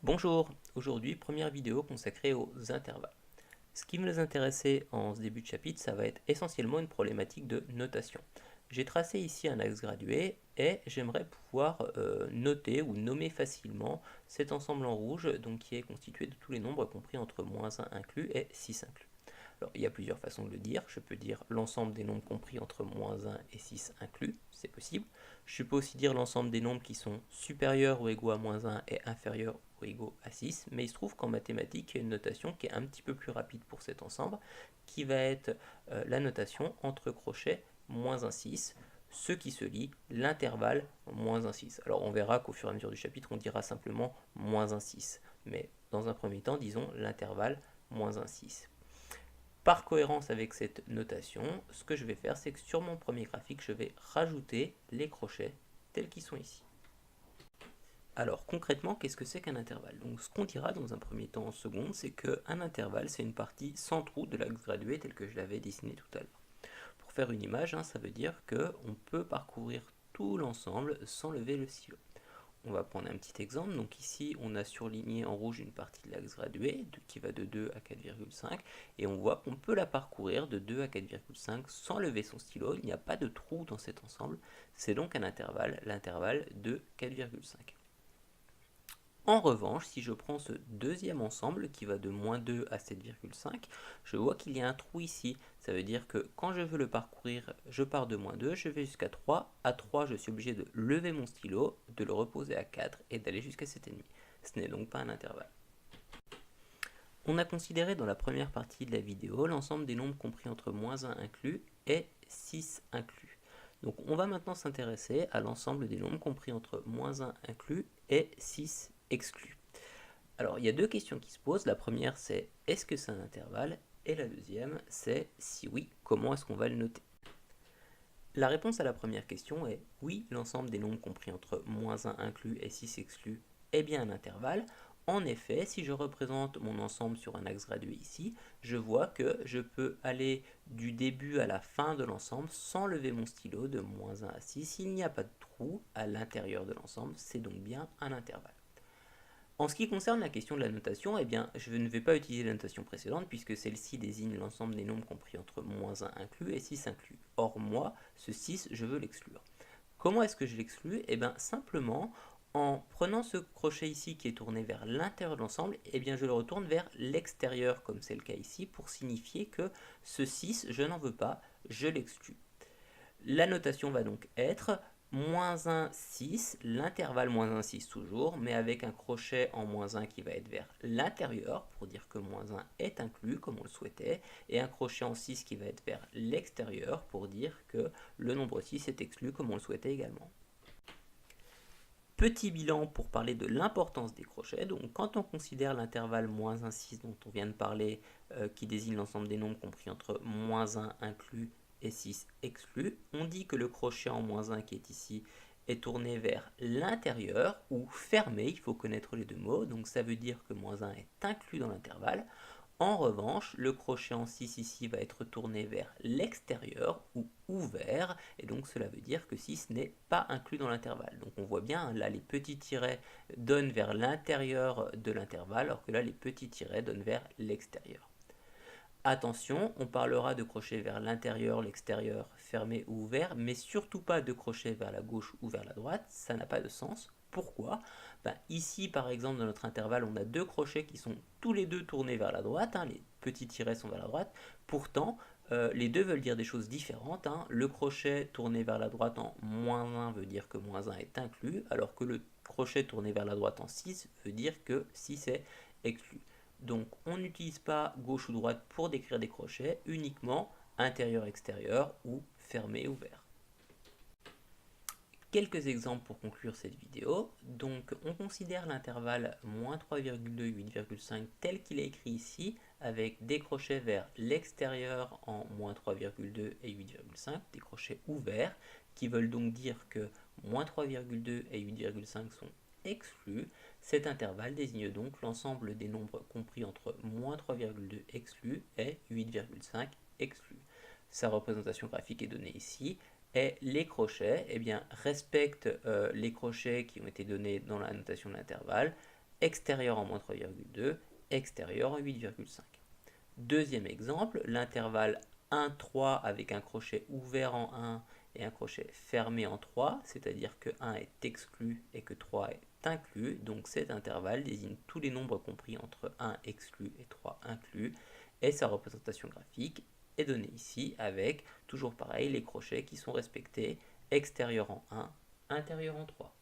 Bonjour, aujourd'hui première vidéo consacrée aux intervalles. Ce qui nous intéressait en ce début de chapitre, ça va être essentiellement une problématique de notation. J'ai tracé ici un axe gradué et j'aimerais pouvoir noter ou nommer facilement cet ensemble en rouge donc qui est constitué de tous les nombres compris entre -1 inclus et 6 inclus. Alors, il y a plusieurs façons de le dire. Je peux dire l'ensemble des nombres compris entre -1 et 6 inclus, c'est possible. Je peux aussi dire l'ensemble des nombres qui sont supérieurs ou égaux à -1 et inférieurs ou égaux à 6, mais il se trouve qu'en mathématiques, il y a une notation qui est un petit peu plus rapide pour cet ensemble, qui va être la notation entre crochets -1, 6, ce qui se lit l'intervalle -1, 6. Alors on verra qu'au fur et à mesure du chapitre, on dira simplement -1, 6, mais dans un premier temps, disons l'intervalle -1, 6. Par cohérence avec cette notation, ce que je vais faire, c'est que sur mon premier graphique, je vais rajouter les crochets tels qu'ils sont ici. Alors concrètement, qu'est-ce que c'est qu'un intervalle? Donc ce qu'on dira dans un premier temps en seconde, c'est qu'un intervalle, c'est une partie sans trou de l'axe gradué tel que je l'avais dessiné tout à l'heure. Pour faire une image, ça veut dire qu'on peut parcourir tout l'ensemble sans lever le stylo. On va prendre un petit exemple. Donc ici, on a surligné en rouge une partie de l'axe gradué qui va de 2 à 4,5 et on voit qu'on peut la parcourir de 2 à 4,5 sans lever son stylo. Il n'y a pas de trou dans cet ensemble. C'est donc un intervalle, l'intervalle de 4,5. En revanche, si je prends ce deuxième ensemble qui va de -2 à 7,5, je vois qu'il y a un trou ici. Ça veut dire que quand je veux le parcourir, je pars de -2, je vais jusqu'à 3. À 3, je suis obligé de lever mon stylo, de le reposer à 4 et d'aller jusqu'à 7,5. Ce n'est donc pas un intervalle. On a considéré dans la première partie de la vidéo l'ensemble des nombres compris entre -1 inclus et 6 inclus. Donc on va maintenant s'intéresser à l'ensemble des nombres compris entre -1 inclus et 6 exclus. Alors il y a deux questions qui se posent. La première c'est est-ce que c'est un intervalle? Et la deuxième c'est si oui, comment est-ce qu'on va le noter? La réponse à la première question est oui, l'ensemble des nombres compris entre -1 inclus et 6 exclus est bien un intervalle. En effet, si je représente mon ensemble sur un axe gradué ici, je vois que je peux aller du début à la fin de l'ensemble sans lever mon stylo de -1 à 6. Il n'y a pas de trou à l'intérieur de l'ensemble, c'est donc bien un intervalle. En ce qui concerne la question de la notation, eh bien, je ne vais pas utiliser la notation précédente puisque celle-ci désigne l'ensemble des nombres compris entre -1 inclus et 6 inclus. Or, moi, ce 6, je veux l'exclure. Comment est-ce que je l'exclus? Eh bien, simplement, en prenant ce crochet ici qui est tourné vers l'intérieur de l'ensemble, eh bien, je le retourne vers l'extérieur, comme c'est le cas ici, pour signifier que ce 6, je n'en veux pas, je l'exclus. La notation va donc être -1, 6, l'intervalle -1, 6 toujours, mais avec un crochet en -1 qui va être vers l'intérieur, pour dire que -1 est inclus, comme on le souhaitait, et un crochet en 6 qui va être vers l'extérieur, pour dire que le nombre 6 est exclu, comme on le souhaitait également. Petit bilan pour parler de l'importance des crochets. Donc, quand on considère l'intervalle -1, 6 dont on vient de parler, qui désigne l'ensemble des nombres compris entre -1 inclus et 6 exclus, on dit que le crochet en -1 qui est ici est tourné vers l'intérieur ou fermé. Il faut connaître les deux mots. Donc, ça veut dire que -1 est inclus dans l'intervalle. En revanche, le crochet en 6 ici va être tourné vers l'extérieur ou ouvert, et donc cela veut dire que 6 n'est pas inclus dans l'intervalle. Donc on voit bien, là les petits tirets donnent vers l'intérieur de l'intervalle, alors que là les petits tirets donnent vers l'extérieur. Attention, on parlera de crochet vers l'intérieur, l'extérieur, fermé ou ouvert, mais surtout pas de crochet vers la gauche ou vers la droite, ça n'a pas de sens. Pourquoi? Ici, par exemple, dans notre intervalle, on a deux crochets qui sont tous les deux tournés vers la droite, les petits tirets sont vers la droite. Pourtant, les deux veulent dire des choses différentes. Le crochet tourné vers la droite en -1 veut dire que -1 est inclus, alors que le crochet tourné vers la droite en 6 veut dire que 6 est exclu. Donc on n'utilise pas gauche ou droite pour décrire des crochets, uniquement intérieur-extérieur ou fermé-ouvert. Quelques exemples pour conclure cette vidéo. Donc on considère l'intervalle -3,2, 8,5 tel qu'il est écrit ici, avec des crochets vers l'extérieur en -3,2 et 8,5, des crochets ouverts, qui veulent donc dire que -3,2 et 8,5 sont exclus. Cet intervalle désigne donc l'ensemble des nombres compris entre -3,2 exclus et 8,5 exclus. Sa représentation graphique est donnée ici. Et les crochets respectent les crochets qui ont été donnés dans la notation de l'intervalle extérieur en moins 3,2, extérieur en 8,5. Deuxième exemple, l'intervalle 1, 3 avec un crochet ouvert en 1 et un crochet fermé en 3, c'est-à-dire que 1 est exclu et que 3 est inclus. Donc cet intervalle désigne tous les nombres compris entre 1 exclu et 3 inclus. Et sa représentation graphique est donnée ici avec, toujours pareil, les crochets qui sont respectés, extérieur en 1, intérieur en 3.